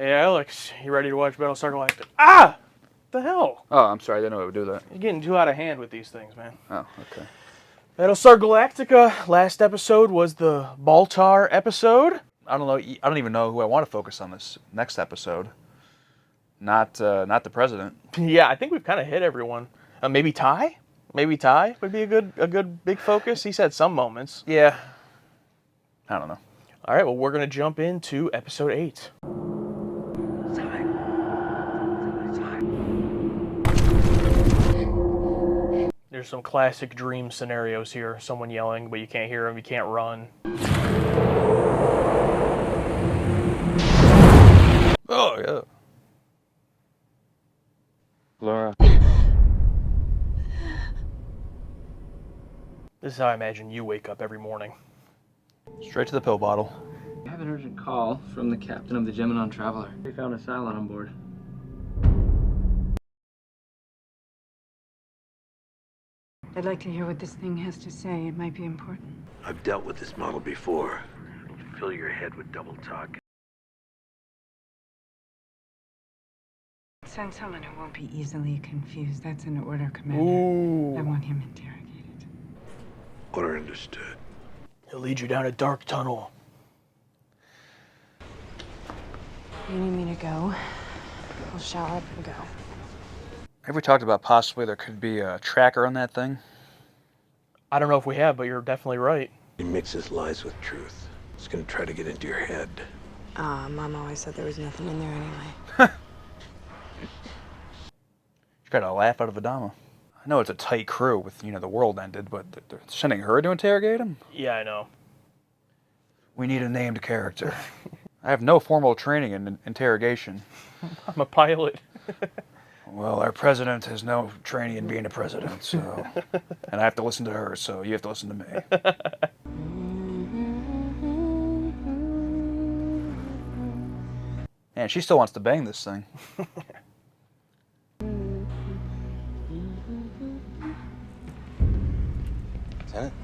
Hey, Alex, you ready to watch Battlestar Galactica? Ah! The hell? Oh, I'm sorry. I didn't know it would do that. You're getting too out of hand with these things, man. Oh, okay. Battlestar Galactica. Last episode was the Baltar episode. I don't know. I don't even know who I want to focus on this next episode. Not the president. Yeah, I think we've kind of hit everyone. Maybe Ty? Maybe Ty would be a good big focus. He's had some moments. Yeah. I don't know. All right, well, we're going to jump into episode 8. There's some classic dream scenarios here. Someone yelling, but you can't hear him, you can't run. Oh, yeah. Laura. This is how I imagine you wake up every morning. Straight to the pill bottle. I have an urgent call from the captain of the Gemini Traveler. They found a Cylon on board. I'd like to hear what this thing has to say. It might be important. I've dealt with this model before. It'll fill your head with double talk. Send someone who won't be easily confused. That's an order, Commander. Ooh. I want him interrogated. Order understood. He'll lead you down a dark tunnel. You need me to go? I'll shower up and go. Have we talked about possibly there could be a tracker on that thing? I don't know if we have, but you're definitely right. He mixes lies with truth. It's gonna try to get into your head. Mom always said there was nothing in there anyway. You gotta laugh out of Adama. I know it's a tight crew with, the world ended, but they're sending her to interrogate him? Yeah, I know. We need a named character. I have no formal training in interrogation. I'm a pilot. Well, our president has no training in being a president, so... And I have to listen to her, so you have to listen to me. And she still wants to bang this thing. Lieutenant?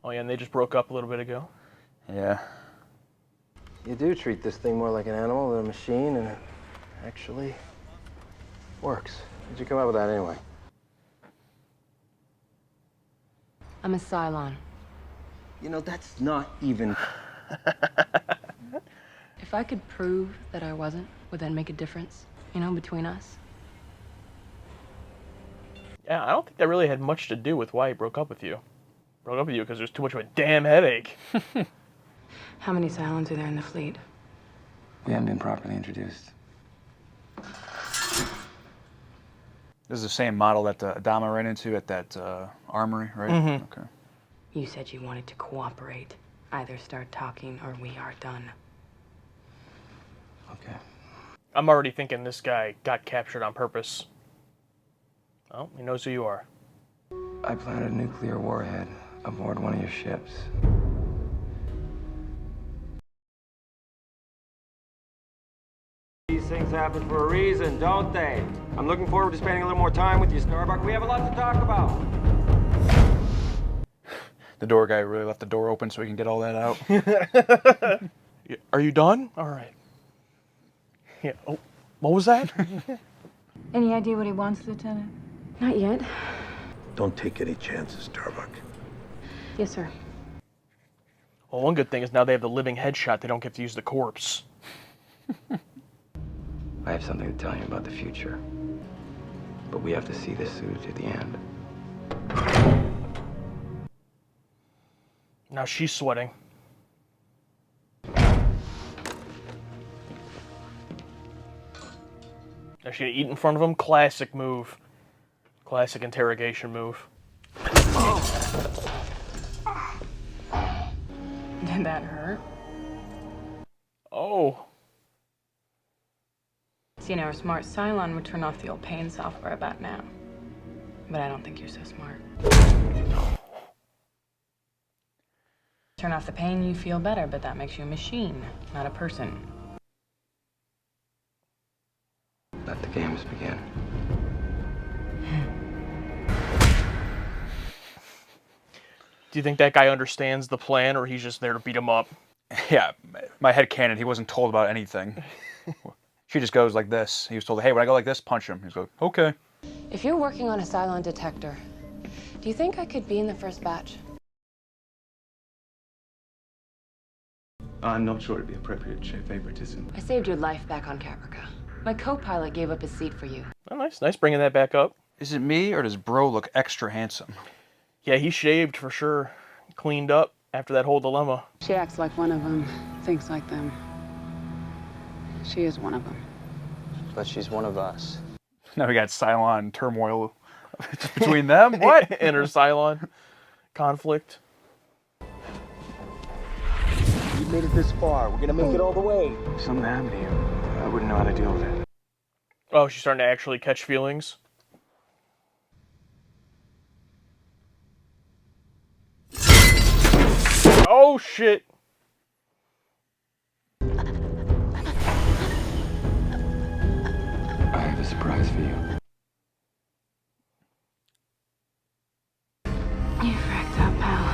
Oh yeah, and they just broke up a little bit ago. Yeah. You do treat this thing more like an animal than a machine, and it actually works. How'd you come up with that anyway? I'm a Cylon. That's not even... If I could prove that I wasn't, would that make a difference, between us? Yeah, I don't think that really had much to do with why he broke up with you. Broke up with you because there's too much of a damn headache. How many Cylons are there in the fleet? We haven't been properly introduced. This is the same model that Adama ran into at that armory, right? Mm-hmm. Okay. You said you wanted to cooperate. Either start talking or we are done. Okay. I'm already thinking this guy got captured on purpose. Oh, he knows who you are. I planted a nuclear warhead aboard one of your ships. These things happen for a reason, don't they? I'm looking forward to spending a little more time with you, Starbuck. We have a lot to talk about. The door guy really left the door open so we can get all that out. Are you done? All right. Yeah. Oh, what was that? Any idea what he wants, Lieutenant? Not yet. Don't take any chances, Starbuck. Yes, sir. Well, one good thing is now they have the living headshot. They don't get to use the corpse. I have something to tell you about the future. But we have to see this through to the end. Now she's sweating. Now she's gonna eat in front of him. Classic move. Classic interrogation move. Did that hurt? Oh. See, now a smart Cylon would turn off the old pain software about now. But I don't think you're so smart. Turn off the pain, you feel better, but that makes you a machine, not a person. Let the games begin. Do you think that guy understands the plan, or he's just there to beat him up? Yeah, my headcanon, he wasn't told about anything. She just goes like this. He was told, hey, when I go like this, punch him. He's like, okay. If you're working on a Cylon detector, do you think I could be in the first batch? I'm not sure it'd be appropriate to show favoritism. I saved your life back on Caprica. My co-pilot gave up his seat for you. Oh, nice bringing that back up. Is it me, or does Bro look extra handsome? Yeah, he shaved for sure. Cleaned up after that whole dilemma. She acts like one of them, thinks like them. She is one of them. But she's one of us. Now we got Cylon turmoil between them. What? Inner Cylon conflict. You made it this far. We're gonna make it all the way. If something happened to you, I wouldn't know how to deal with it. Oh, she's starting to actually catch feelings. Oh, shit. I have a surprise for you. You fracked up, pal.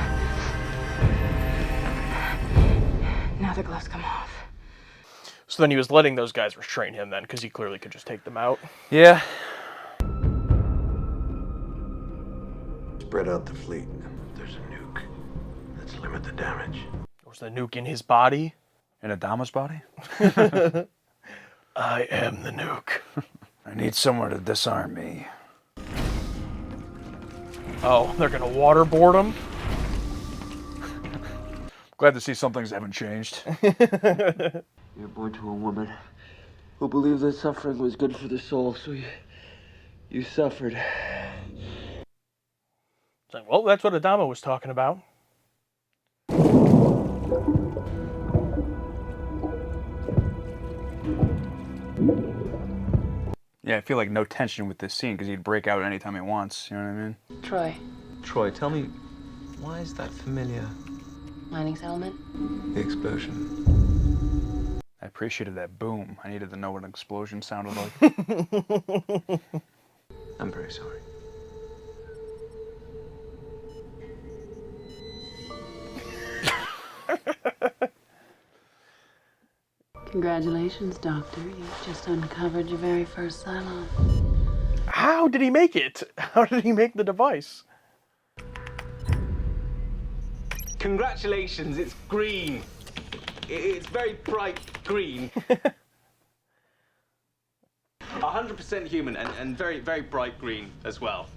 Now the gloves come off. So then he was letting those guys restrain him then, because he clearly could just take them out. Yeah. Spread out the fleet. There's a nuke. Let's limit the damage. Was the nuke in his body? In Adama's body? I am the nuke. I need someone to disarm me. Oh, they're gonna waterboard him? Glad to see some things haven't changed. You're born to a woman who believed that suffering was good for the soul, so you suffered. It's like, well, that's what Adama was talking about. Yeah, I feel like no tension with this scene because he'd break out anytime he wants. You know what I mean? Troy, Troy, tell me, why is that familiar? mining settlement? The explosion. I appreciated that boom. I needed to know what an explosion sounded like. I'm very sorry. Congratulations, Doctor. You've just uncovered your very first Cylon. How did he make it? How did he make the device? Congratulations, it's green. It's very bright green. 100% human and very, very bright green as well.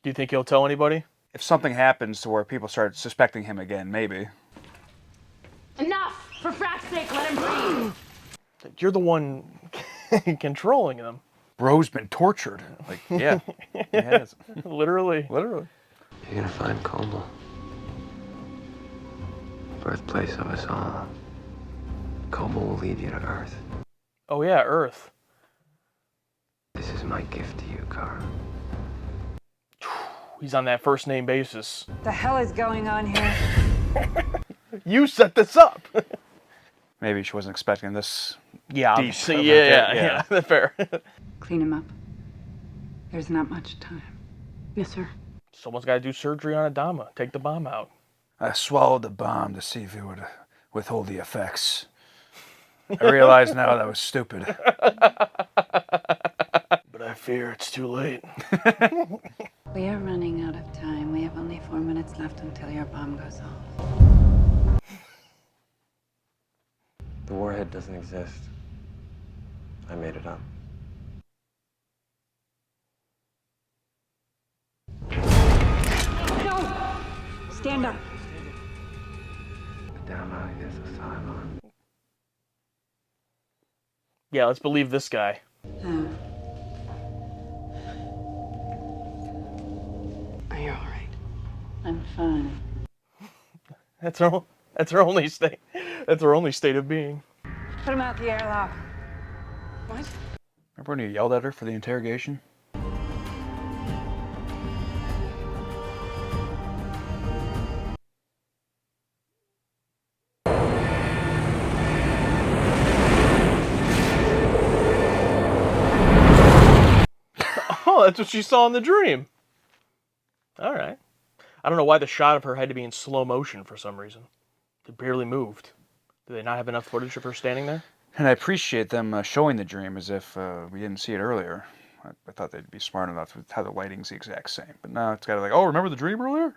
Do you think he'll tell anybody? If something happens to where people start suspecting him again, maybe. Enough! For frat's sake, let him breathe! You're the one controlling them. Bro's been tortured. Like, yeah, he has. Literally. Literally. You're gonna find Como. Birthplace of us all. Como will lead you to Earth. Oh yeah, Earth. This is my gift to you, Kara. He's on that first name basis. The hell is going on here? You set this up. Maybe she wasn't expecting this. Yeah, Deep. obviously. Okay, Yeah, fair. Clean him up. There's not much time. Yes, sir. Someone's got to do surgery on Adama. Take the bomb out. I swallowed the bomb to see if it would withhold the effects. I realize now that was stupid. But I fear it's too late. We are running out of time. We have only 4 minutes left until your bomb goes off. The warhead doesn't exist. I made it up. No! Stand up. Adama is a Cylon. Yeah, let's believe this guy. Oh. Are you alright? I'm fine. That's her only state. That's her only state of being. Put him out the airlock. What? Remember when you yelled at her for the interrogation? Oh, that's what she saw in the dream. All right. I don't know why the shot of her had to be in slow motion for some reason. It barely moved. Do they not have enough footage of her standing there? And I appreciate them showing the dream as if we didn't see it earlier. I thought they'd be smart enough with how the lighting's the exact same. But now it's kind of like, oh, remember the dream earlier?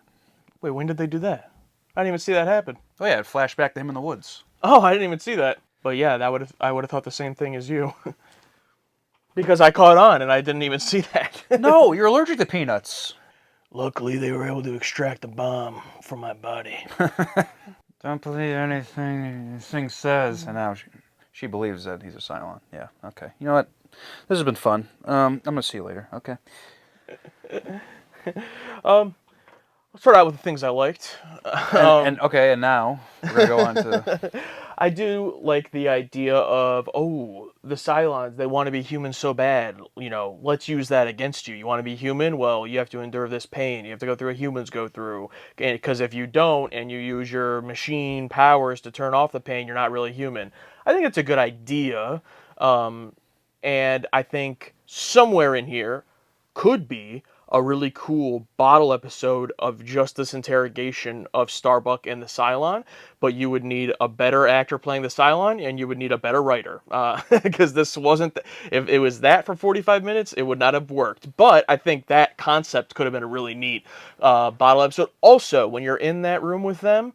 Wait, when did they do that? I didn't even see that happen. Oh yeah, it flashed back to him in the woods. Oh, I didn't even see that. But yeah, I would have thought the same thing as you. Because I caught on and I didn't even see that. No, you're allergic to peanuts. Luckily, they were able to extract the bomb from my body. Don't believe anything this thing says. And now she believes that he's a Cylon. Yeah, okay. You know what? This has been fun. I'm going to see you later. Okay. Let's start out with the things I liked. And now we're going to go on to... I do like the idea of, the Cylons, they want to be human so bad. You know, let's use that against you. You want to be human? Well, you have to endure this pain. You have to go through what humans go through. Because if you don't, and you use your machine powers to turn off the pain, you're not really human. I think it's a good idea. And I think somewhere in here could be a really cool bottle episode of just this interrogation of Starbuck and the Cylon, but you would need a better actor playing the Cylon, and you would need a better writer, because this wasn't, if it was that for 45 minutes, it would not have worked, but I think that concept could have been a really neat bottle episode. Also, when you're in that room with them,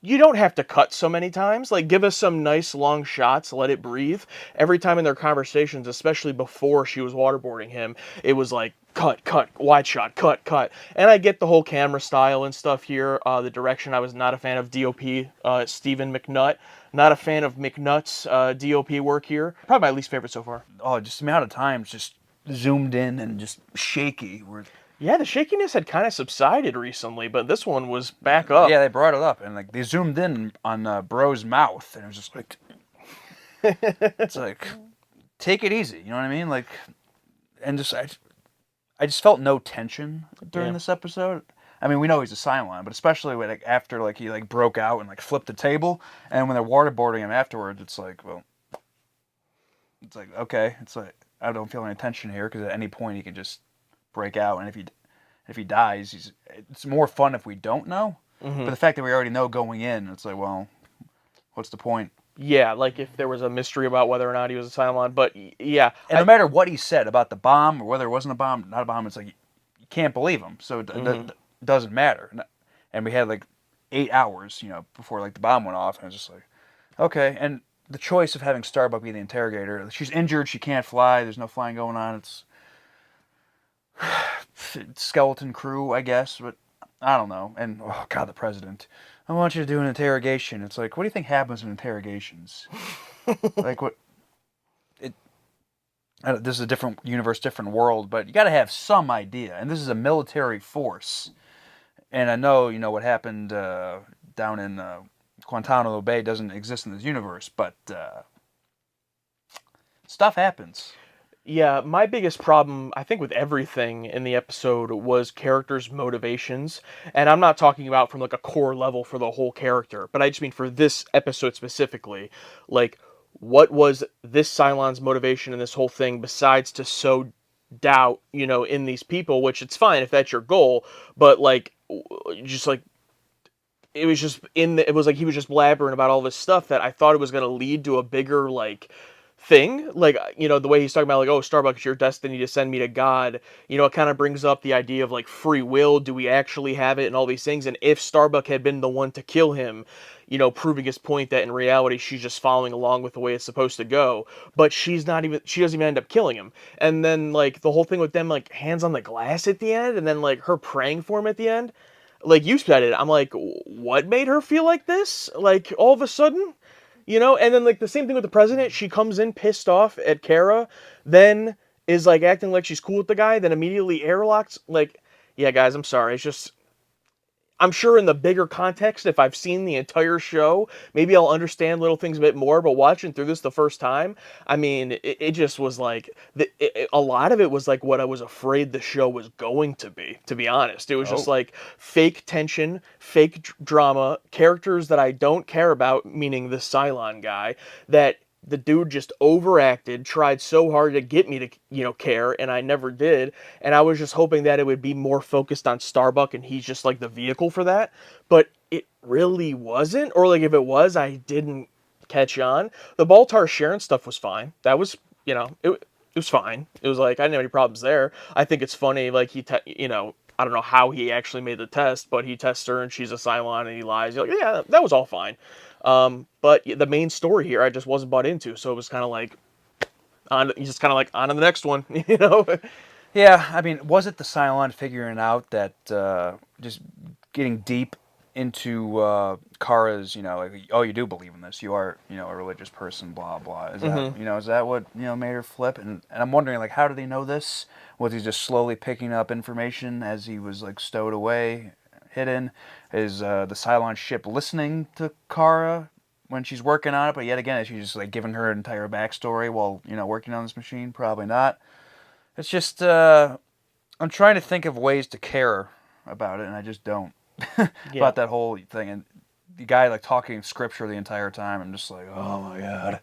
you don't have to cut so many times. Like, give us some nice long shots, let it breathe. Every time in their conversations, especially before she was waterboarding him, it was like, cut, wide shot, cut. And I get the whole camera style and stuff here. The direction, I was not a fan of DOP, Stephen McNutt. Not a fan of McNutt's DOP work here. Probably my least favorite so far. Oh, just the amount of times just zoomed in and just shaky. Yeah, the shakiness had kind of subsided recently, but this one was back up. Yeah, they brought it up, and like they zoomed in on Bro's mouth, and it was just like, it's like, take it easy, you know what I mean? Like, and just I just felt no tension during this episode. I mean, we know he's a Cylon, but especially when, like, after like he like broke out and like flipped the table, and when they're waterboarding him afterwards, it's like, well, it's like, okay, it's like I don't feel any tension here because at any point he could just break out, and if he dies, it's more fun if we don't know. Mm-hmm. But the fact that we already know going in, it's like, well, what's the point? Yeah, like if there was a mystery about whether or not he was a Cylon, but yeah. And no matter what he said about the bomb or whether it wasn't a bomb, not a bomb, it's like you can't believe him, so it doesn't matter. And we had like 8 hours, before like the bomb went off, and I was just like, okay. And the choice of having Starbuck be the interrogator, she's injured, she can't fly, there's no flying going on, it's skeleton crew, I guess, but I don't know. And oh god, the president, I want you to do an interrogation. It's like, what do you think happens in interrogations? Like what? This is a different universe, different world, but you got to have some idea. And this is a military force, and I know what happened down in Guantanamo Bay doesn't exist in this universe, but stuff happens. Yeah, my biggest problem, I think, with everything in the episode was characters' motivations. And I'm not talking about from, like, a core level for the whole character, but I just mean for this episode specifically. Like, what was this Cylon's motivation in this whole thing besides to sow doubt, in these people, which it's fine if that's your goal, but, like, just, like, it was just it was like he was just blabbering about all this stuff that I thought it was going to lead to a bigger, like, thing, like, the way he's talking about, like, oh, Starbuck, it's your destiny to send me to God, it kind of brings up the idea of, like, free will. Do we actually have it, and all these things? And if Starbuck had been the one to kill him, proving his point that in reality she's just following along with the way it's supposed to go, but she doesn't even end up killing him. And then, like, the whole thing with them, like, hands on the glass at the end, and then, like, her praying for him at the end, like, you said it, I'm like, what made her feel like this, like, all of a sudden? And then, like, the same thing with the president. She comes in pissed off at Kara, then is, like, acting like she's cool with the guy, then immediately airlocks. Like, yeah, guys, I'm sorry. It's just, I'm sure in the bigger context, if I've seen the entire show, maybe I'll understand little things a bit more, but watching through this the first time, I mean, it just was like, a lot of it was like what I was afraid the show was going to be honest. It was just like fake tension, fake drama, characters that I don't care about, meaning the Cylon guy, that the dude just overacted, tried so hard to get me to, care, and I never did. And I was just hoping that it would be more focused on Starbuck, and he's just like the vehicle for that. But really wasn't, or like if it was, I didn't catch on. The Baltar Sharon stuff was fine. That was, it was fine. It was like I didn't have any problems there. I think it's funny, like I don't know how he actually made the test, but he tests her and she's a Cylon and he lies. You're like, yeah, that was all fine. But the main story here, I just wasn't bought into, so it was kind of like on to the next one, Yeah, I mean, was it the Cylon figuring out that just getting deep into Kara's, like, oh, you do believe in this, you are, a religious person, blah blah. Is that, is that what made her flip? And I'm wondering, like, how did he know this? Was he just slowly picking up information as he was like stowed away, hidden? Is the Cylon ship listening to Kara when she's working on it? But yet again, is she just like giving her entire backstory while working on this machine? Probably not. It's just, I'm trying to think of ways to care about it, and I just don't. About that whole thing. And the guy, like, talking scripture the entire time, I'm just like, oh my god.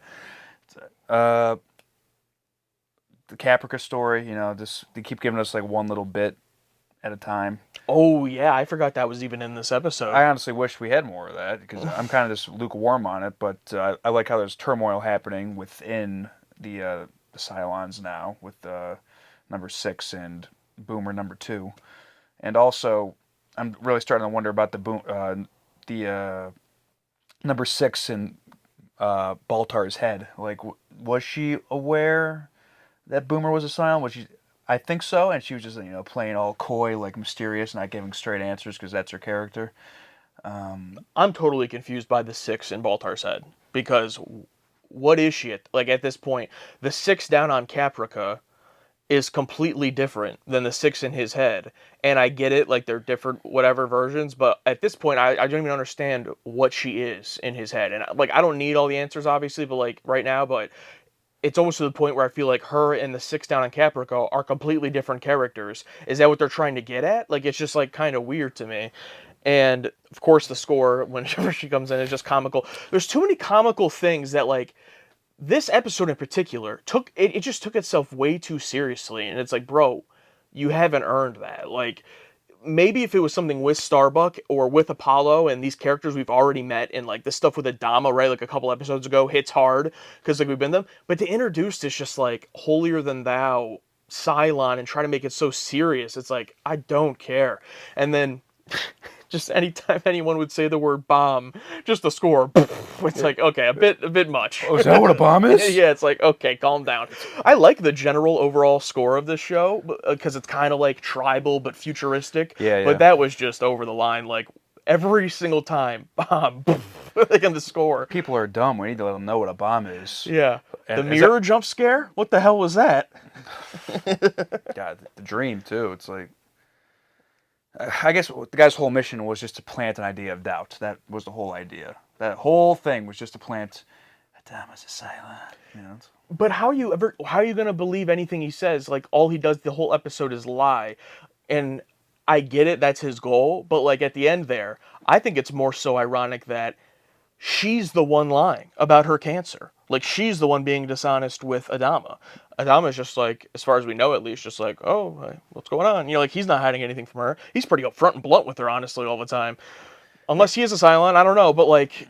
The Caprica story, they keep giving us, like, one little bit at a time. Oh, yeah, I forgot that was even in this episode. I honestly wish we had more of that, because I'm kind of just lukewarm on it, but I like how there's turmoil happening within the Cylons now, with number 6 and Boomer number 2. And also, I'm really starting to wonder about the number 6 and Baltar's head. Like, was she aware that Boomer was a Cylon? I think so, and she was just playing all coy, like mysterious, not giving straight answers because that's her character. I'm totally confused by the 6 in Baltar's head, because what is she at this point? The 6 down on Caprica is completely different than the 6 in his head. And I get it, like they're different whatever versions, but at this point I don't even understand what she is in his head. And like I don't need all the answers obviously, but like right now, but it's almost to the point where I feel like her and the 6 down on Caprica are completely different characters. Is that what they're trying to get at? Like it's just like kind of weird to me. And of course the score whenever she comes in is just comical. There's too many comical things that like this episode in particular it just took itself way too seriously, and it's like, bro, you haven't earned that. Like maybe if it was something with Starbuck or with Apollo and these characters we've already met, and like this stuff with Adama, right, like a couple episodes ago hits hard because like we've been them, but to introduce this just like holier than thou Cylon and try to make it so serious, it's like I don't care. And then just anytime anyone would say the word bomb, just the score, it's like, okay, a bit much. Oh, is that what a bomb is? Yeah, it's like, okay, calm down. I like the general overall score of this show, because it's kind of like tribal but futuristic. Yeah. But that was just over the line, like every single time, bomb, like in the score. People are dumb. We need to let them know what a bomb is. Yeah. The mirror jump scare? What the hell was that? God, the dream, too. It's like, I guess the guy's whole mission was just to plant an idea of doubt. That was the whole idea. That whole thing was just to plant Adama's a Cylon. But how are you gonna believe anything he says? Like all he does the whole episode is lie. And I get it, that's his goal, but like at the end there, I think it's more so ironic that she's the one lying about her cancer. Like she's the one being dishonest with Adama. Adama's just like, as far as we know at least, just like, oh, what's going on? Like he's not hiding anything from her. He's pretty upfront and blunt with her, honestly, all the time. Unless he is a Cylon, I don't know, but like...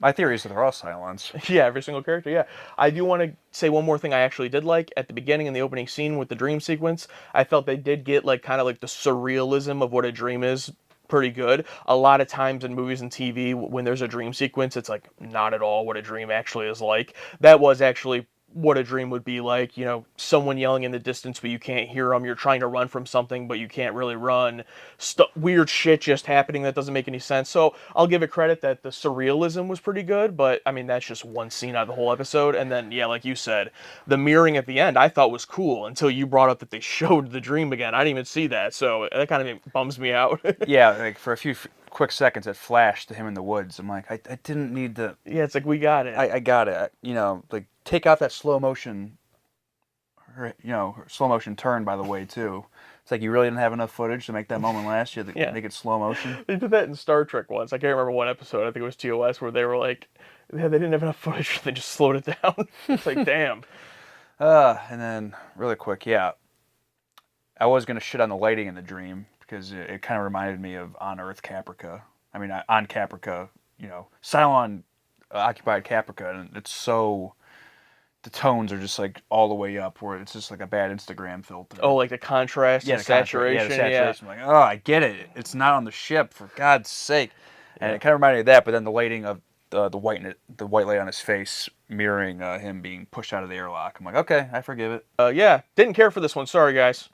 My theory is that they're all Cylons. Yeah, every single character, yeah. I do want to say one more thing I actually did like. At the beginning in the opening scene with the dream sequence, I felt they did get like kind of like the surrealism of what a dream is pretty good. A lot of times in movies and TV, when there's a dream sequence, it's like not at all what a dream actually is like. That was actually what a dream would be like, someone yelling in the distance but you can't hear them, you're trying to run from something but you can't really run, weird shit just happening that doesn't make any sense. So I'll give it credit that the surrealism was pretty good, but I mean that's just one scene out of the whole episode. And then yeah, like you said, the mirroring at the end I thought was cool until you brought up that they showed the dream again. I didn't even see that, so that kind of bums me out. Yeah, like for a few quick seconds it flashed to him in the woods. I'm like, I didn't need to... Yeah, it's like we got it. I got it. Like take out that slow motion, slow motion turn, by the way, too. It's like you really didn't have enough footage to make that moment last. You had to make it slow motion. They did that in Star Trek once. I can't remember what episode. I think it was TOS, where they were like, they didn't have enough footage. They just slowed it down. It's like, damn. And then, really quick, I was going to shit on the lighting in the dream, because it kind of reminded me of On Earth Caprica. I mean, on Caprica, you know, Cylon occupied Caprica, and it's so, the tones are just like all the way up, where it's just like a bad Instagram filter. Oh, like the contrast and saturation. Yeah, the saturation. Like, oh, I get it. It's not on the ship, for God's sake. And it kind of reminded me of that, but then the lighting of the white light on his face mirroring him being pushed out of the airlock. I'm like, okay, I forgive it. Yeah, didn't care for this one. Sorry, guys.